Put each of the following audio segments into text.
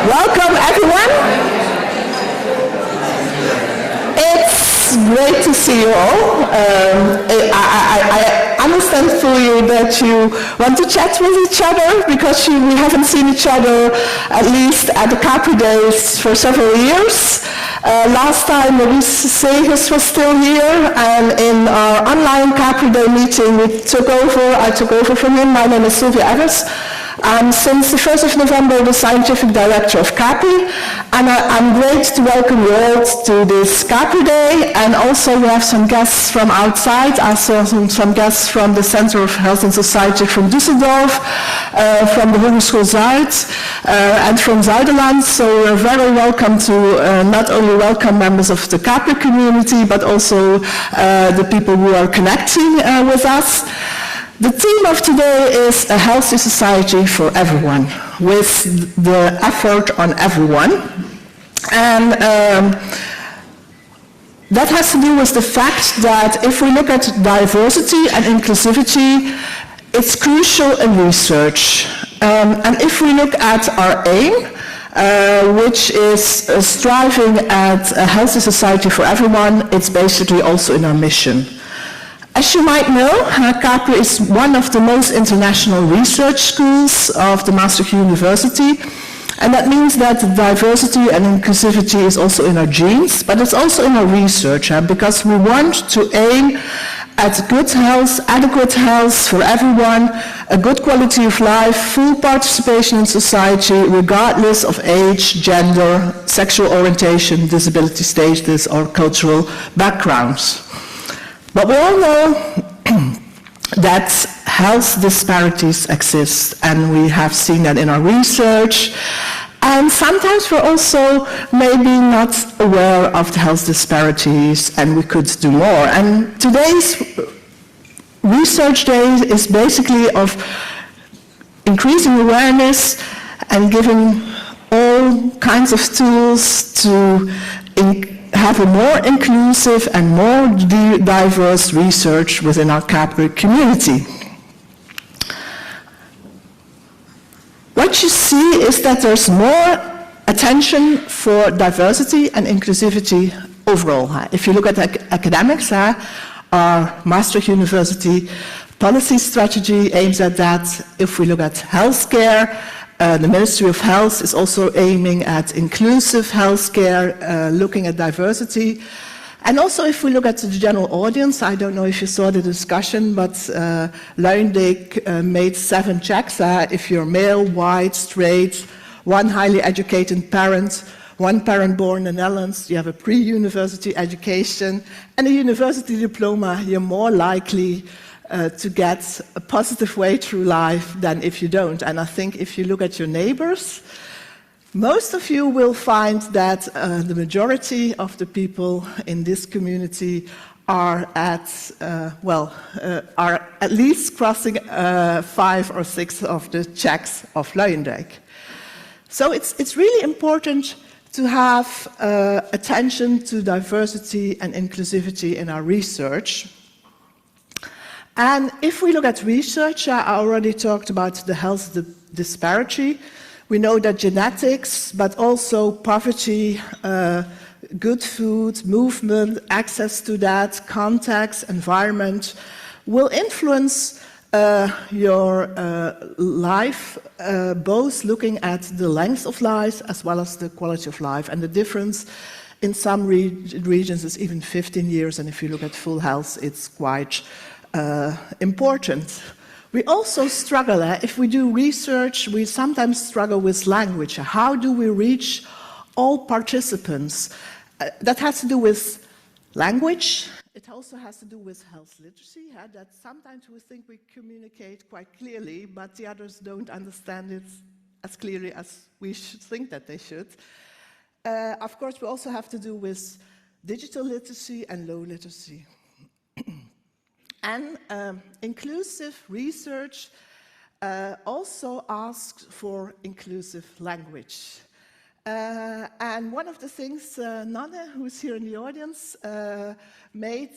Welcome, everyone. It's great to see you all. I understand through you that you want to chat with each other because we haven't seen each other, at least at the CAPHRI days, for several years. Last time Maurice Segers was still here, and in our online CAPHRI Day meeting I took over from him. My name is Sylvia Evers. I'm since the 1st of November the Scientific Director of CAPHRI, and I'm great to welcome you all to this CAPHRI Day, and also we have some guests from outside, also some guests from the Center of Health and Society from Düsseldorf, from the Hogeschool Zuid, and from Zuiderland, so we're very welcome to not only welcome members of the CAPHRI community, but also the people who are connecting with us. The theme of today is a healthy society for everyone, with the effort on everyone. And that has to do with the fact that if we look at diversity and inclusivity, it's crucial in research. And if we look at our aim, which is striving at a healthy society for everyone, it's basically also in our mission. As you might know, CAPHRI is one of the most international research schools of the Maastricht University, and that means that diversity and inclusivity is also in our genes, but it's also in our research, because we want to aim at good health, adequate health for everyone, a good quality of life, full participation in society, regardless of age, gender, sexual orientation, disability status, or cultural backgrounds. But we all know that health disparities exist, and we have seen that in our research, and sometimes we're also maybe not aware of the health disparities, and we could do more. And today's Research Day is basically of increasing awareness and giving all kinds of tools to have a more inclusive and more diverse research within our CAPHRI community. What you see is that there's more attention for diversity and inclusivity overall. If you look at academics, our Maastricht University policy strategy aims at that. If we look at healthcare, the Ministry of Health is also aiming at inclusive healthcare, looking at diversity. And also if we look at the general audience, I don't know if you saw the discussion, but Luijendijk made 7 checks. If you're male, white, straight, one highly educated parent, one parent born in the Netherlands, you have a pre-university education, and a university diploma, you're more likely to get a positive way through life than if you don't. And I think if you look at your neighbors, most of you will find that the majority of the people in this community are are at least crossing 5 or 6 of the checks of Luijendijk. So it's really important to have attention to diversity and inclusivity in our research. And if we look at research, I already talked about the health disparity. We know that genetics, but also poverty, good food, movement, access to that, context, environment, will influence your life, both looking at the length of life as well as the quality of life. And the difference in some regions is even 15 years, and if you look at full health, it's quite important. We also struggle, if we do research, we sometimes struggle with language. How do we reach all participants? That has to do with language. It also has to do with health literacy, that sometimes we think we communicate quite clearly, but the others don't understand it as clearly as we should think that they should. Of course, we also have to do with digital literacy and low literacy. And inclusive research also asks for inclusive language. And one of the things Nanne, who's here in the audience, made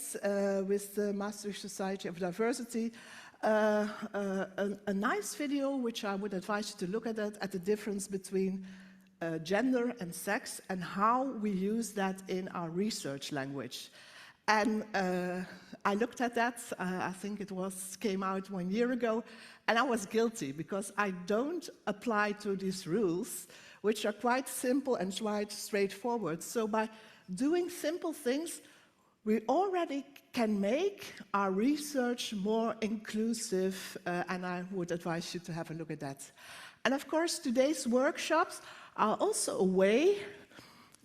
with the Maastricht Society of Diversity, a nice video, which I would advise you to look at the difference between gender and sex and how we use that in our research language. And I looked at that, I think it came out 1 year ago, and I was guilty because I don't apply to these rules, which are quite simple and quite straightforward. So by doing simple things, we already can make our research more inclusive, and I would advise you to have a look at that. And of course, today's workshops are also a way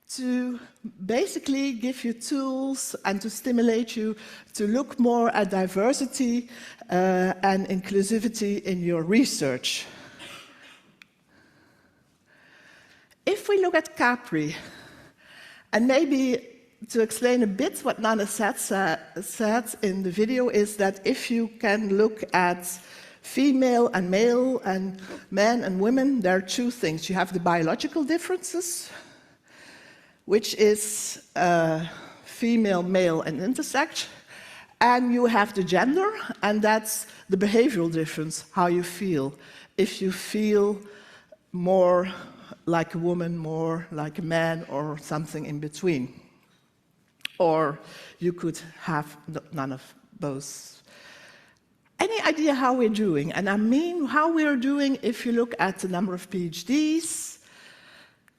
to basically give you tools and to stimulate you to look more at diversity and inclusivity in your research. If we look at CAPHRI, and maybe to explain a bit what Nana said in the video is that if you can look at female and male and men and women, there are two things. You have the biological differences, which is female, male, and intersex. And you have the gender, and that's the behavioral difference, how you feel. If you feel more like a woman, more like a man, or something in between. Or you could have none of those. Any idea how we're doing? And I mean how we're doing if you look at the number of PhDs,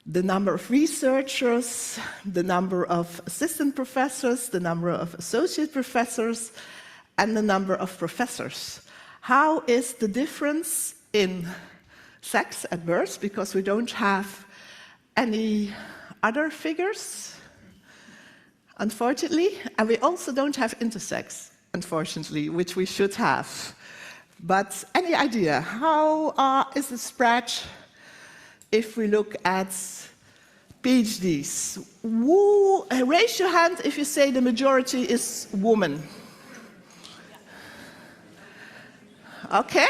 the number of researchers, the number of assistant professors, the number of associate professors, and the number of professors. How is the difference in sex at birth? Because we don't have any other figures, unfortunately, and we also don't have intersex, unfortunately, which we should have. But any idea, how is the spread if we look at PhDs? Raise your hand if you say the majority is women. Okay.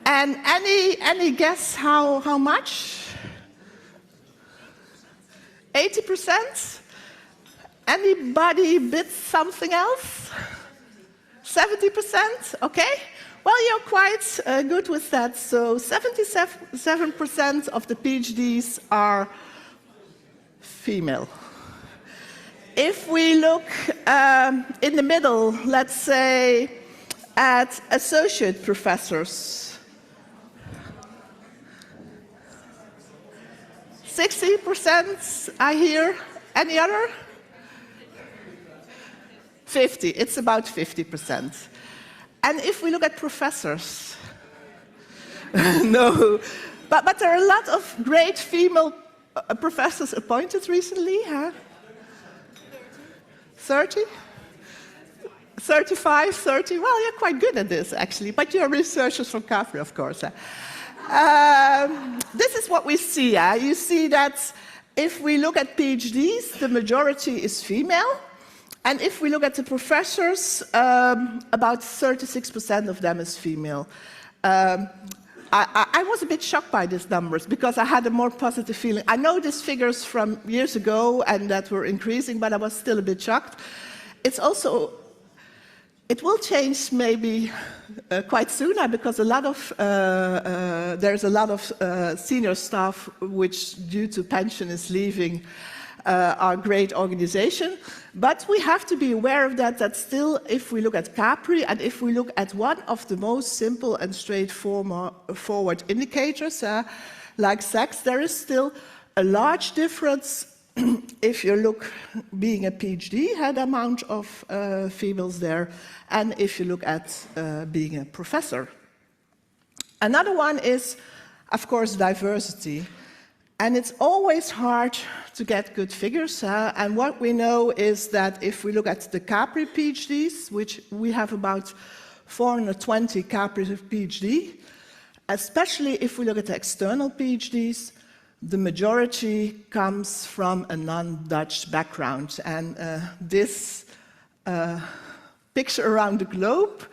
And any guess how much? 80%? Anybody bid something else? 70%? Okay. Well, you're quite good with that. So 77% of the PhDs are female. If we look in the middle, let's say at associate professors, 60% I hear. Any other? 50. It's about 50%. And if we look at professors, no, but there are a lot of great female professors appointed recently, huh? 30? 35, 30? Well, you're quite good at this, actually, but you're researchers from CAPHRI, of course. This is what we see. You see that if we look at PhDs, the majority is female. And if we look at the professors, about 36% of them is female. I was a bit shocked by these numbers because I had a more positive feeling. I know these figures from years ago and that were increasing, but I was still a bit shocked. It's also, it will change maybe quite soon because a lot of, there's a lot of senior staff which, due to pension, is leaving our great organization. But we have to be aware of that still, if we look at CAPHRI and if we look at one of the most simple and straightforward indicators, like sex, there is still a large difference if you look, being a PhD, had amount of females there, and if you look at being a professor. Another one is, of course, diversity. And it's always hard to get good figures. And what we know is that if we look at the CAPHRI PhDs, which we have about 420 CAPHRI PhD, especially if we look at the external PhDs, the majority comes from a non-Dutch background. And this picture around the globe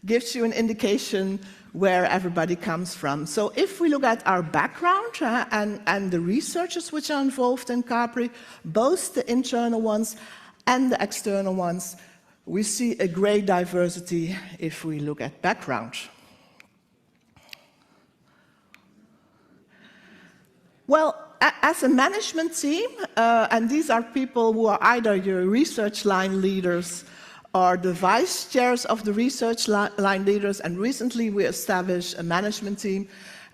gives you an indication where everybody comes from. So if we look at our background and the researchers which are involved in CAPHRI, both the internal ones and the external ones, we see a great diversity if we look at background. Well, as a management team, and these are people who are either your research line leaders or the vice chairs of the research line leaders, and recently we established a management team,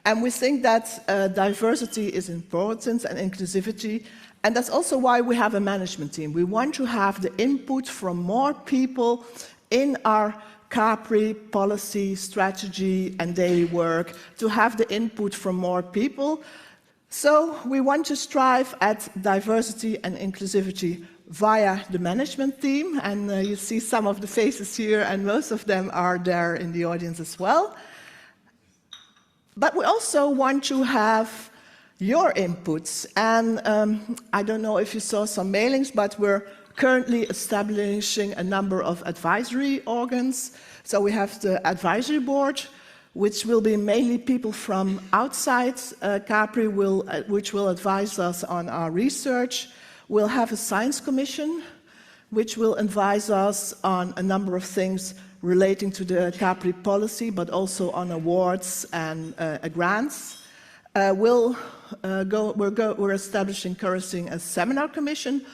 and we think that diversity is important and inclusivity, and that's also why we have a management team. We want to have the input from more people in our CAPHRI policy, strategy, and daily work, to have the input from more people. So we want to strive at diversity and inclusivity via the management team, and you see some of the faces here, and most of them are there in the audience as well. But we also want to have your inputs, and I don't know if you saw some mailings, but we're currently establishing a number of advisory organs. So we have the advisory board, which will be mainly people from outside CAPHRI, which will advise us on our research. We'll have a science commission, which will advise us on a number of things relating to the CAPHRI policy, but also on awards and grants. We're establishing a seminar commission,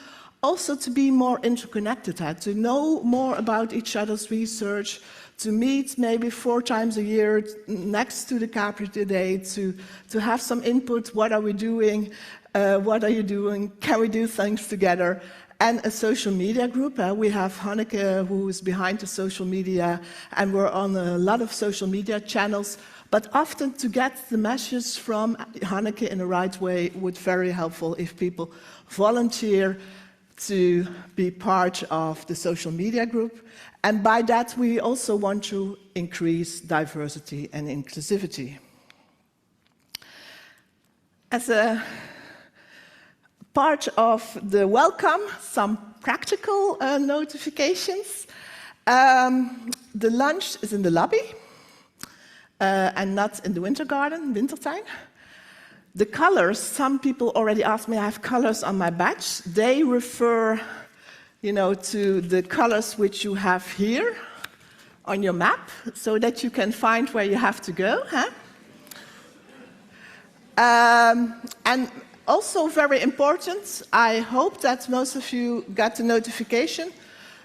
also to be more interconnected, to know more about each other's research, to meet maybe 4 times a year next to the CAPHRI today, to have some input. What are we doing? What are you doing? Can we do things together? And a social media group. We have Hanneke, who is behind the social media, and we're on a lot of social media channels. But often to get the message from Hanneke in the right way would be very helpful if people volunteer to be part of the social media group. And by that, we also want to increase diversity and inclusivity. As a part of the welcome, some practical notifications. The lunch is in the lobby and not in the winter garden, wintertime. The colors, some people already asked me, I have colors on my badge. They refer, to the colors which you have here on your map, so that you can find where you have to go. And also very important, I hope that most of you got the notification,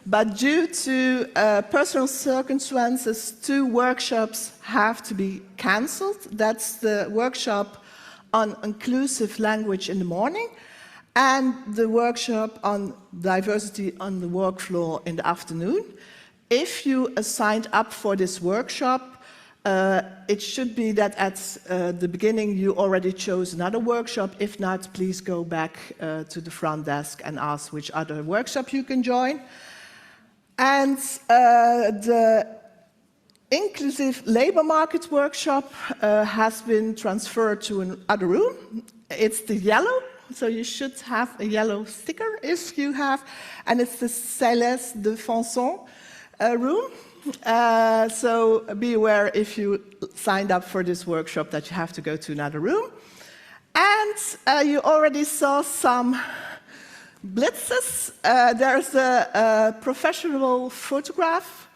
but due to personal circumstances, 2 workshops have to be cancelled. That's the workshop on inclusive language in the morning, and the workshop on diversity on the work floor in the afternoon. If you signed up for this workshop, it should be that at the beginning you already chose another workshop. If not, please go back to the front desk and ask which other workshop you can join. And the inclusive labor market workshop has been transferred to another room. It's the yellow, so you should have a yellow sticker if you have, and it's the Céleste de Fanson room. So be aware if you signed up for this workshop that you have to go to another room. And you already saw some blitzes. There's a professional photograph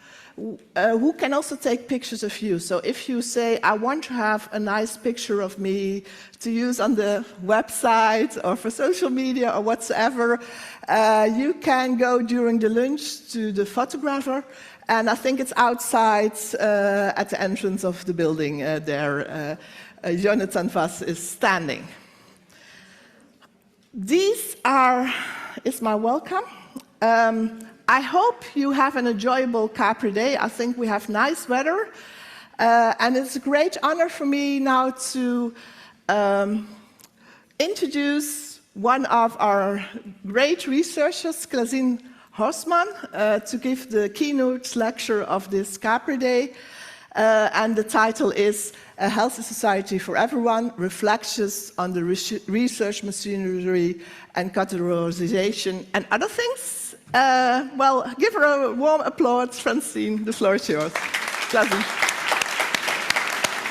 who can also take pictures of you. So if you say, I want to have a nice picture of me to use on the website or for social media or whatsoever, you can go during the lunch to the photographer, and I think it's outside at the entrance of the building there. Jonathan Vass is standing. These is my welcome. I hope you have an enjoyable CAPHRI day. I think we have nice weather. And it's a great honor for me now to introduce one of our great researchers, Klazine Horsman, to give the keynote lecture of this CAPHRI day. And the title is A Healthy Society for Everyone, Reflections on the Research Machinery and Categorization and Other Things. Well, give her a warm applause, Francine. The floor is yours. Klazine.